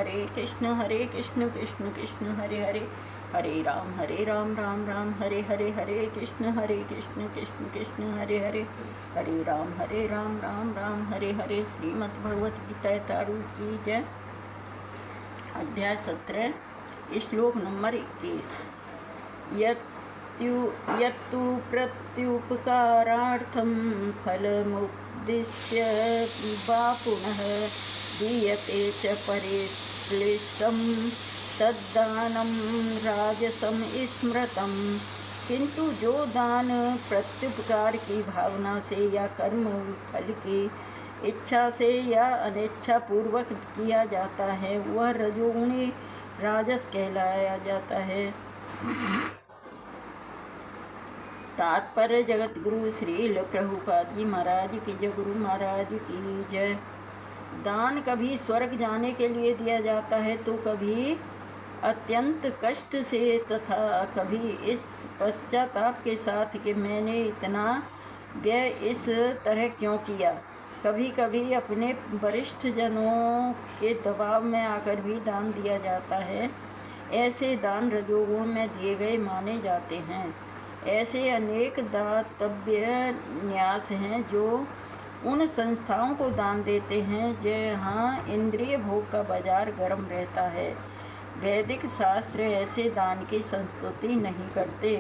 हरे कृष्ण कृष्ण कृष्ण हरे हरे, हरे राम राम राम हरे हरे, हरे कृष्ण कृष्ण कृष्ण हरे हरे, हरे राम राम राम हरे हरे। श्रीमद् भगवत गीता तारूढ़ की जय। अध्याय 17, श्लोक नंबर 21। यत्तु प्रत्युपकारार्थं फलमुद्दिश्य वा पुनः दीयते च परिक्लिष्टं तद्दानं राजसं स्मृतं। किंतु जो दान प्रत्युपकार की भावना से या कर्म फल की इच्छा से या अनिच्छा पूर्वक किया जाता है वह रजोगुणी राजस कहलाया जाता है। तात्पर्य जगत गुरु श्रील प्रभुपाद जी महाराज की जय, गुरु महाराज की जय। दान कभी स्वर्ग जाने के लिए दिया जाता है तो कभी अत्यंत कष्ट से तथा कभी इस पश्चाताप के साथ कि मैंने इतना व्यय इस तरह क्यों किया। कभी कभी अपने वरिष्ठ जनों के दबाव में आकर भी दान दिया जाता है। ऐसे दान रजोगुण में दिए गए माने जाते हैं। ऐसे अनेक दातव्य न्यास हैं जो उन संस्थाओं को दान देते हैं जहाँ इंद्रिय भोग का बाजार गर्म रहता है। वैदिक शास्त्र ऐसे दान की संस्तुति नहीं करते,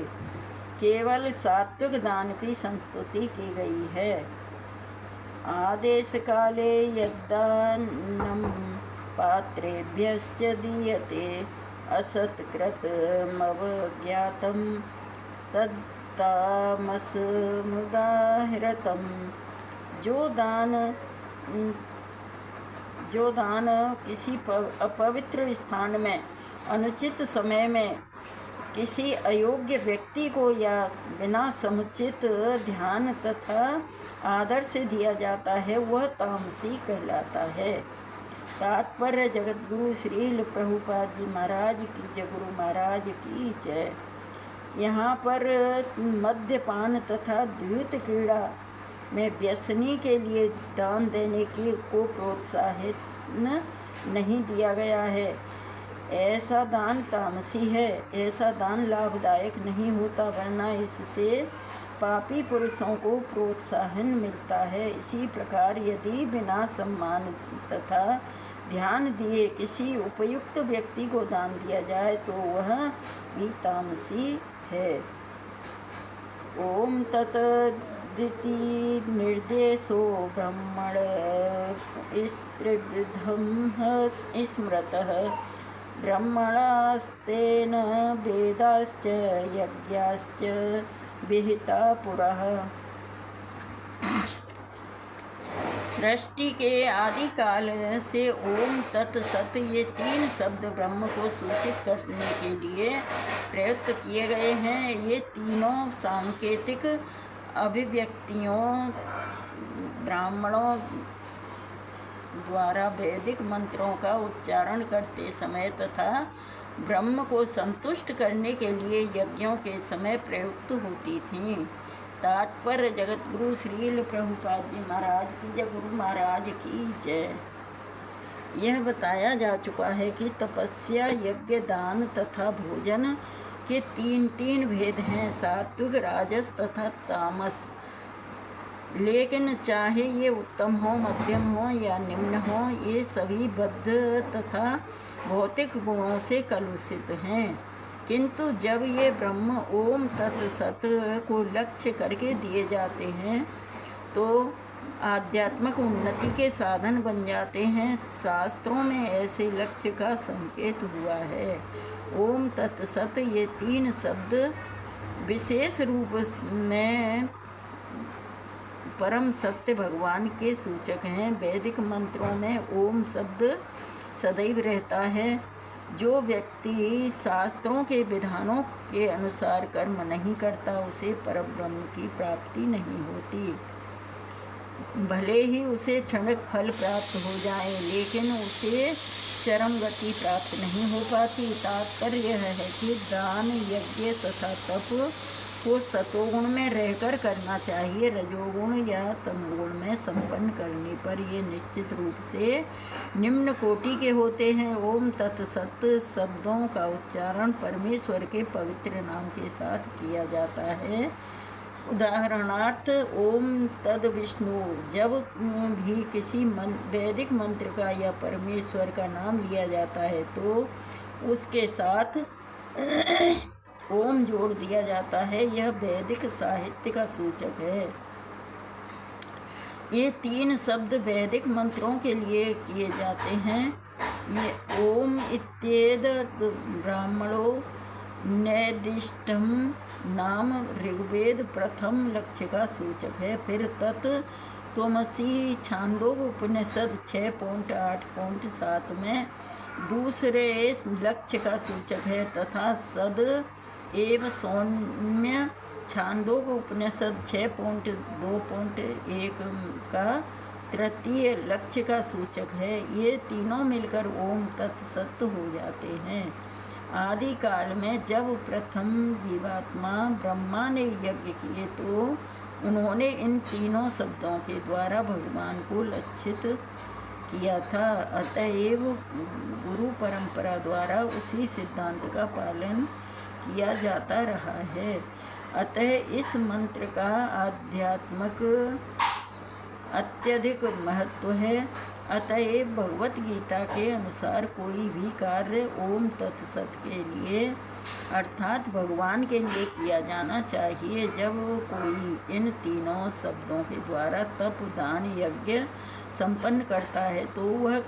केवल सात्विक दान की संस्तुति की गई है। आदेश काले यद्दानं पात्रेभ्यश्च दीयते असत्कृतमवज्ञातं तत्तामसमुदाहृतं। जो दान किसी अपवित्र स्थान में अनुचित समय में किसी अयोग्य व्यक्ति को या बिना समुचित ध्यान तथा आदर से दिया जाता है वह तामसी कहलाता है। तात्पर्य जगत गुरु श्रील प्रभुपाद जी महाराज की जय, गुरु महाराज की जय। यहाँ पर मद्यपान तथा द्यूत क्रीड़ा में व्यसनी के लिए दान देने की को प्रोत्साहित नहीं दिया गया है। ऐसा दान तामसी है, ऐसा दान लाभदायक नहीं होता, वरना इससे पापी पुरुषों को प्रोत्साहन मिलता है। इसी प्रकार यदि बिना सम्मान तथा ध्यान दिए किसी उपयुक्त व्यक्ति को दान दिया जाए तो वह भी तामसी है। ओम तत्दिति निर्देशो ब्रह्मण स्त्रिविधं स्मृतः ब्रह्मणास्तेन वेदाश्च यज्ञाश्च विहिता पुरः। सृष्टि के आदि काल से ओम तत् सत ये तीन शब्द ब्रह्म को सूचित करने के लिए प्रयुक्त किए गए हैं। ये तीनों सांकेतिक अभिव्यक्तियों ब्राह्मणों द्वारा वैदिक मंत्रों का उच्चारण करते समय तथा ब्रह्म को संतुष्ट करने के लिए यज्ञों के समय प्रयुक्त होती थीं। तात्पर्य जगत गुरु श्रील प्रभुपाद जी महाराज की जय, गुरु महाराज की जय। यह बताया जा चुका है कि तपस्या, यज्ञ, दान तथा भोजन के तीन भेद हैं, सात्विक, राजस तथा तामस। लेकिन चाहे ये उत्तम हो, मध्यम हो या निम्न हो, ये सभी बद्ध तथा भौतिक गुणों से कलुषित हैं। किंतु जब ये ब्रह्म ओम तत् सत को लक्ष्य करके दिए जाते हैं तो आध्यात्मिक उन्नति के साधन बन जाते हैं। शास्त्रों में ऐसे लक्ष्य का संकेत हुआ है। ओम तत् सत ये तीन शब्द विशेष रूप में परम सत्य भगवान के सूचक हैं। वैदिक मंत्रों में ओम शब्द सदैव रहता है। जो व्यक्ति शास्त्रों के विधानों के अनुसार कर्म नहीं करता उसे परब्रह्म की प्राप्ति नहीं होती। भले ही उसे क्षणिक फल प्राप्त हो जाए लेकिन उसे चरम गति प्राप्त नहीं हो पाती। तात्पर्य यह है कि दान, यज्ञ तथा तप को सतोगुण में रहकर करना चाहिए। रजोगुण या तमोगुण में संपन्न करने पर ये निश्चित रूप से निम्न कोटि के होते हैं। ओम तत्सत शब्दों का उच्चारण परमेश्वर के पवित्र नाम के साथ किया जाता है। उदाहरणार्थ ओम तद विष्णु, जब भी किसी वैदिक मंत्र का या परमेश्वर का नाम लिया जाता है तो उसके साथ ओम जोड़ दिया जाता है। यह वैदिक साहित्य का सूचक है। ये 3 शब्द वैदिक मंत्रों के लिए किए जाते हैं। ये ओम इत्येतद् ब्राह्मणो नैदिष्टम नाम ऋग्वेद प्रथम लक्ष्य का सूचक है। फिर तत् त्वमसि छांदोग्य उपनिषद 6.8.7 में दूसरे लक्ष्य का सूचक है तथा सद एव सौम्य छांदोग्य उपनिषद 6.2.1 का तृतीय लक्ष्य का सूचक है। ये तीनों मिलकर ओम तत्सत हो जाते हैं। आदि काल में जब प्रथम जीवात्मा ब्रह्मा ने यज्ञ किए तो उन्होंने इन तीनों शब्दों के द्वारा भगवान को लक्षित किया था। अतएव गुरु परंपरा द्वारा उसी सिद्धांत का पालन किया जाता रहा है। अतः इस मंत्र का आध्यात्मिक अत्यधिक महत्व है। अतएव भगवत गीता के अनुसार कोई भी कार्य ओम तत्सत के लिए अर्थात भगवान के लिए किया जाना चाहिए। जब कोई इन तीनों शब्दों के द्वारा तप दान यज्ञ संपन्न करता है तो वह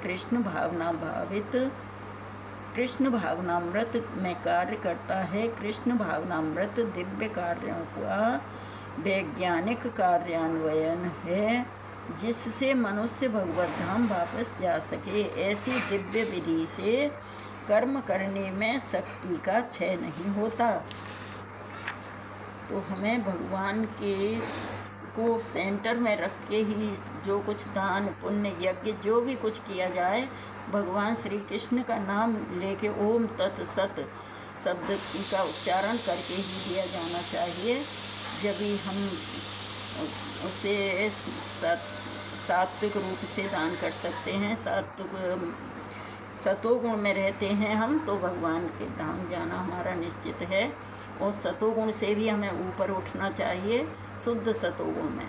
कृष्ण भावनामृत में कार्य करता है। कृष्ण भावनामृत दिव्य कार्यों का वैज्ञानिक कार्यान्वयन है जिससे मनुष्य भगवत धाम वापस जा सके। ऐसी दिव्य विधि से कर्म करने में शक्ति का क्षय नहीं होता। तो हमें भगवान के को सेंटर में रख के ही जो कुछ दान पुण्य यज्ञ जो भी कुछ किया जाए भगवान श्री कृष्ण का नाम लेके ओम तत्सत शब्द का उच्चारण करके ही दिया जाना चाहिए। जब भी हम उसे सात्विक रूप से दान कर सकते हैं, सतोगुण में रहते हैं हम तो भगवान के धाम जाना हमारा निश्चित है। और सतोगुण से भी हमें ऊपर उठना चाहिए शुद्ध सतोगुण में।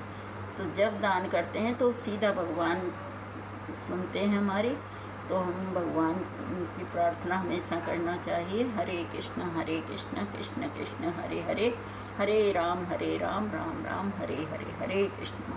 तो जब दान करते हैं तो सीधा भगवान सुनते हैं हमारी। तो हम भगवान की प्रार्थना हमेशा करना चाहिए। हरे कृष्ण कृष्ण कृष्ण हरे हरे, हरे राम राम राम हरे हरे, हरे कृष्ण।